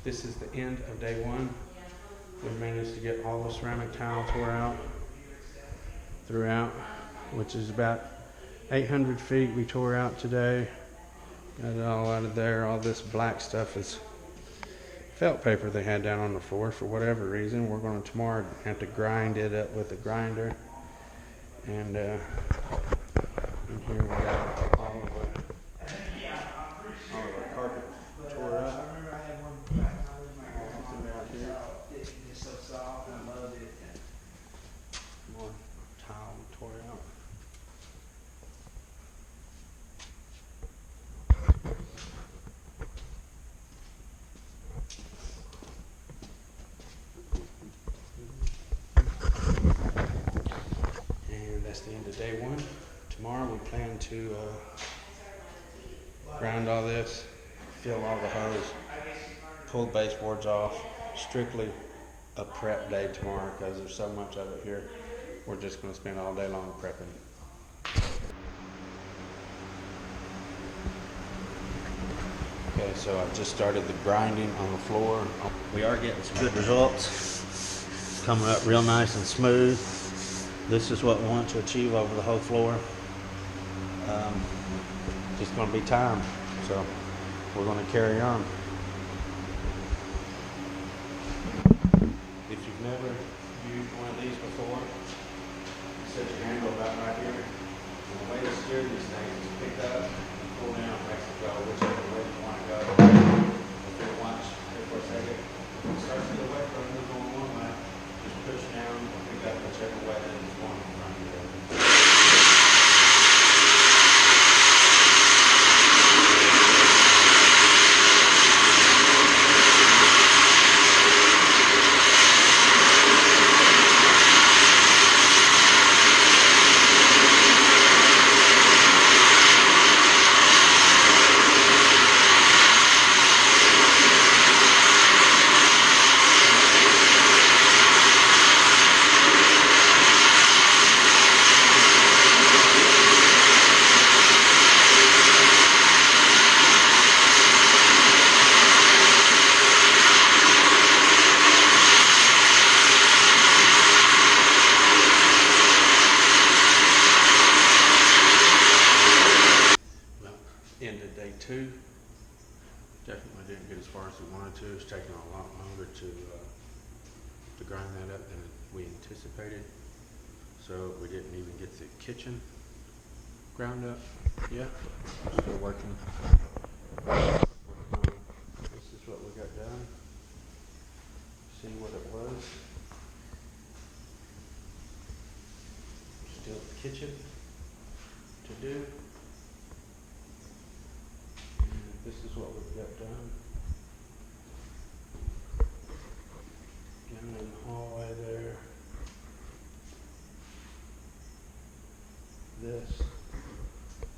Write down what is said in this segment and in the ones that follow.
This is the end of day one. We managed to get all the ceramic tile tore out throughout, which is about 800 feet we tore out today. Got it all out of there. All this black stuff is felt paper they had down on the floor for whatever reason. We're going to tomorrow have to grind it up with a grinder. And in here we got all of our carpet tore up. More tile tore out. And that's the end of day one. Tomorrow we plan to grind all this, fill all the hose, pull the baseboards off. Strictly a prep day tomorrow because there's so much of it here. We're just going to spend all day long prepping. Okay, so I just started the grinding on the floor. We are getting some good results. Coming up real nice and smooth. This is what we want to achieve over the whole floor. Just going to be time, so we're going to carry on. If you've never used one of these before, set your handle about right here. And the way to steer these things is pick up and pull down, makes it go whichever way you want to go. If you watch here for a second, if it starts to go away from you going one way, just push down and pick up whichever way that it's going in front of you. Ended day two. Definitely didn't get as far as we wanted to. It's taking a lot longer to grind that up than we anticipated. So we didn't even get the kitchen ground up. Yeah, still working. This is what we got done. See what it was. Still the kitchen to do. This is what we've got done. Down in the hallway there. This.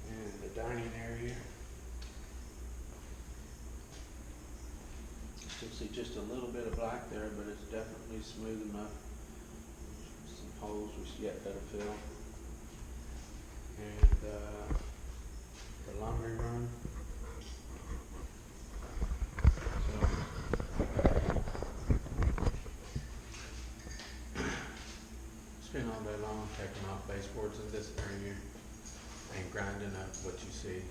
And the dining area. You can see just a little bit of black there, but it's definitely smooth enough. Some holes we yet gotta fill. And the laundry room. Spend all day long taking off baseboards in this area and grinding up what you see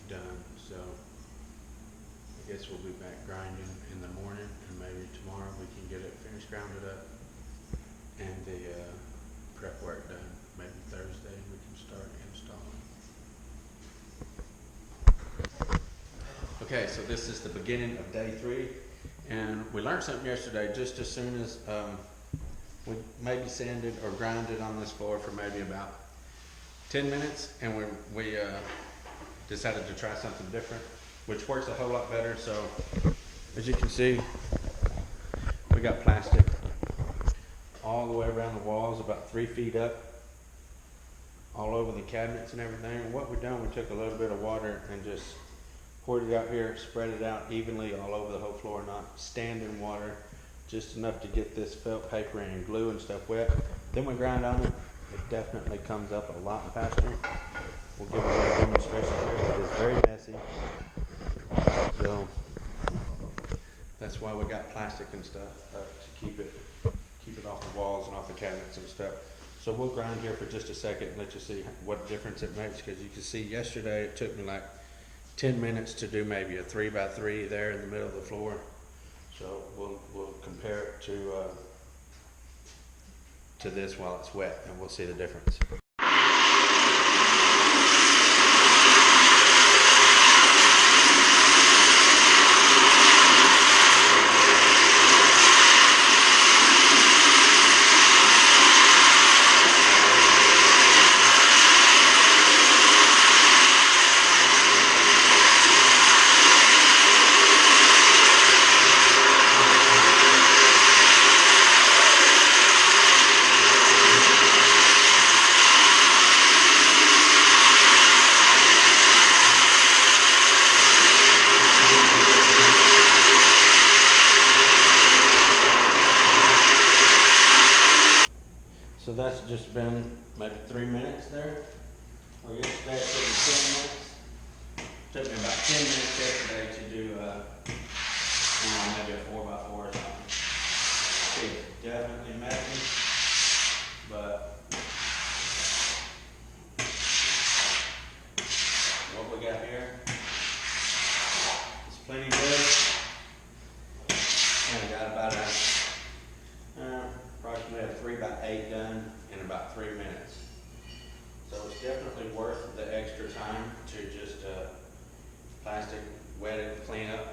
done. So I guess we'll be back grinding in the morning, and maybe tomorrow we can get it finished grounded up and the prep work done. Maybe Thursday we can start installing. Okay, so this is the beginning of day three, and we learned something yesterday. Just as soon as we maybe sanded or grinded on this floor for maybe about 10 minutes, and we decided to try something different, which works a whole lot better. So as you can see, we got plastic all the way around the walls, about 3 feet up, all over the cabinets and everything. And what we've done, we took a little bit of water and just poured it out here, spread it out evenly all over the whole floor, not standing water, just enough to get this felt paper and glue and stuff wet. Then we grind on it. It definitely comes up a lot faster. We'll give it a demonstration here. It is very messy. So That's why we got plastic and stuff to keep it off the walls and off the cabinets and stuff. So we'll grind here for just a second and let you see what difference it makes, because you can see yesterday it took me like 10 minutes to do maybe a 3x3 there in the middle of the floor. So we'll compare it to this while it's wet, and we'll see the difference. So that's just been maybe 3 minutes there. Well, yesterday it took me 10 minutes. Took me about 10 minutes yesterday to do maybe a 4x4 or something. It's definitely messy, but what we got here is plenty good. And I got about approximately a 3x8 done in about 3 minutes. So it's definitely worth the extra time to just plastic, wet it, clean up.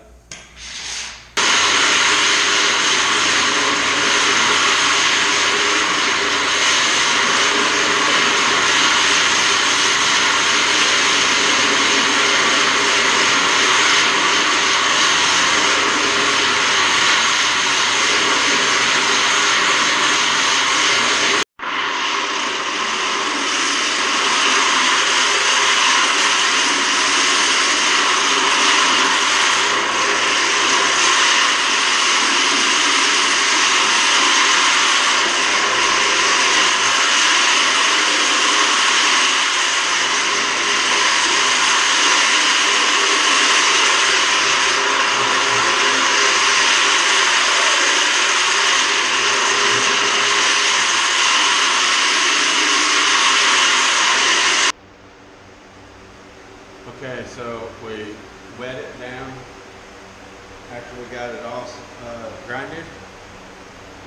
Okay, so we wet it down after we got it all grinded.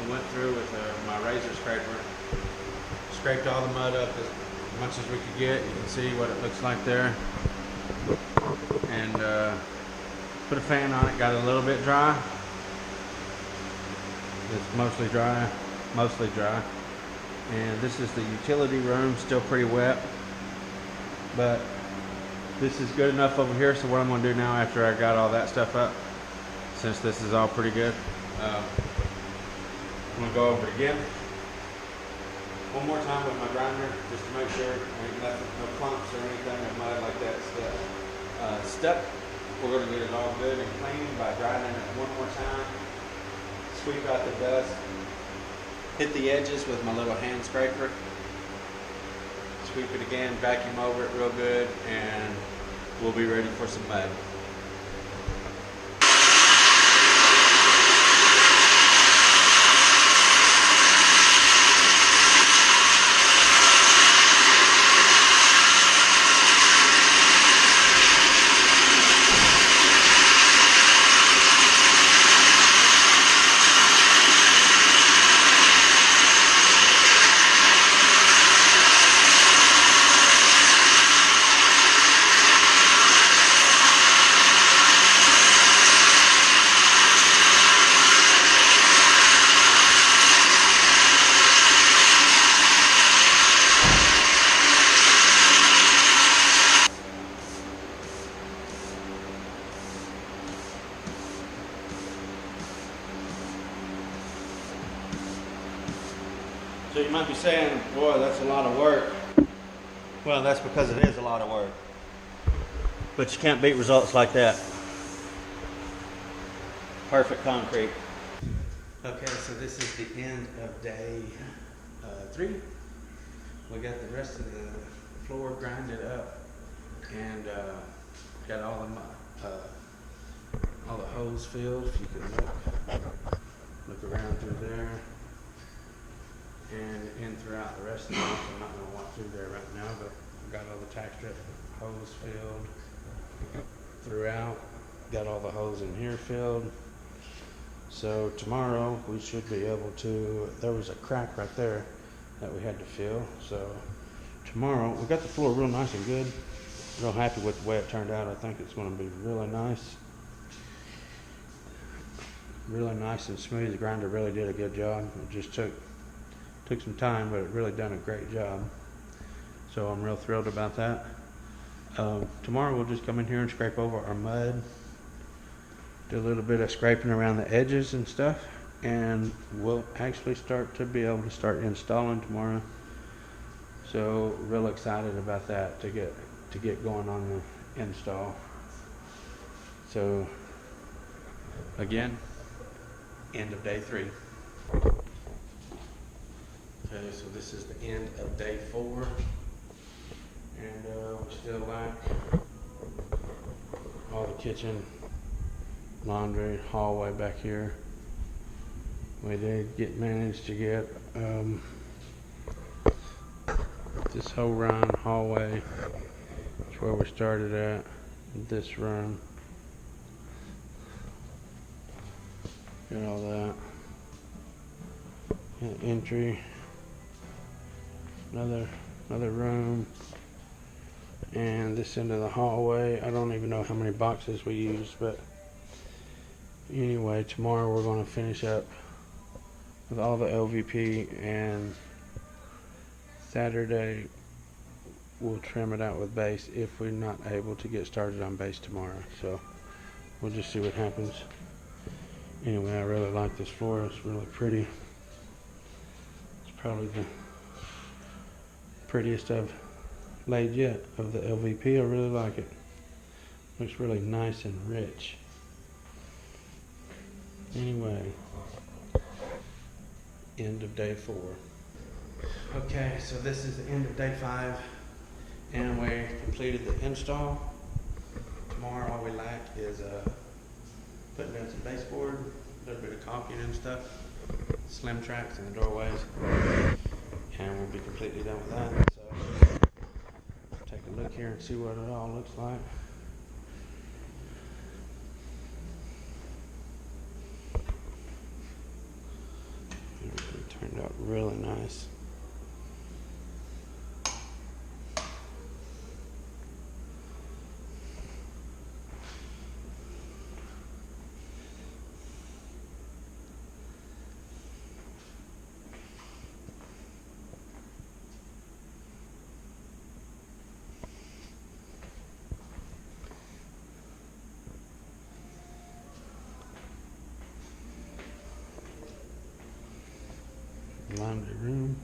We went through with my razor scraper, scraped all the mud up as much as we could get. You can see what it looks like there. And put a fan on it, got it a little bit dry. It's mostly dry. And this is the utility room, still pretty wet. But this is good enough over here, so what I'm going to do now after I got all that stuff up, since this is all pretty good, I'm going to go over it again one more time with my grinder, just to make sure there ain't nothing, no clumps or anything of mud like that stuck. We're going to get it all good and clean by grinding it one more time, sweep out the dust, hit the edges with my little hand scraper, sweep it again, vacuum over it real good, and we'll be ready for some mud. So you might be saying, boy, that's a lot of work. Well, that's because it is a lot of work. But you can't beat results like that. Perfect concrete. Okay, so this is the end of day 3. We got the rest of the floor grinded up and got all the all the hose filled, if you can look around through there. And in throughout the rest of the house. I'm not gonna walk through there right now, but I've got all the tack strip hose filled throughout. Got all the hose in here filled. So tomorrow we should be able to, there was a crack right there that we had to fill. So tomorrow, we got the floor real nice and good. Real happy with the way it turned out. I think it's gonna be really nice. Really nice and smooth. The grinder really did a good job. It just took some time, but it really done a great job. So I'm real thrilled about that. Tomorrow we'll just come in here and scrape over our mud. Do a little bit of scraping around the edges and stuff. And we'll actually start to be able to start installing tomorrow. So real excited about that to get going on the install. So again, end of day 3. Okay, so this is the end of day 4, and we still lack all the kitchen, laundry, hallway back here. We did manage to get this whole run hallway. That's where we started at. This run, got all that. And entry. Another room, and this end of the hallway. I don't even know how many boxes we used, but anyway, tomorrow we're going to finish up with all the LVP, and Saturday we'll trim it out with base if we're not able to get started on base tomorrow. So we'll just see what happens. Anyway, I really like this floor. It's really pretty. It's probably the prettiest I've laid yet of the LVP. I really like it. Looks really nice and rich. Anyway, end of day 4. Okay, so this is the end of day 5, and we completed the install. Tomorrow all we lack is putting in some baseboard, a little bit of caulking and stuff, slim tracks in the doorways, and we'll be completely done with that. So take a look here and see what it all looks like. It turned out really nice. Laundry room.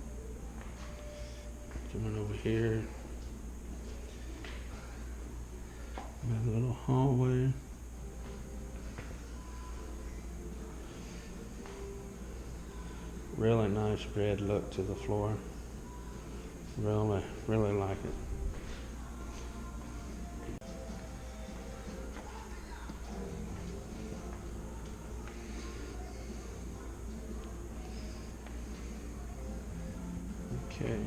Coming over here. Got a little hallway. Really nice red look to the floor. Really like it. Okay.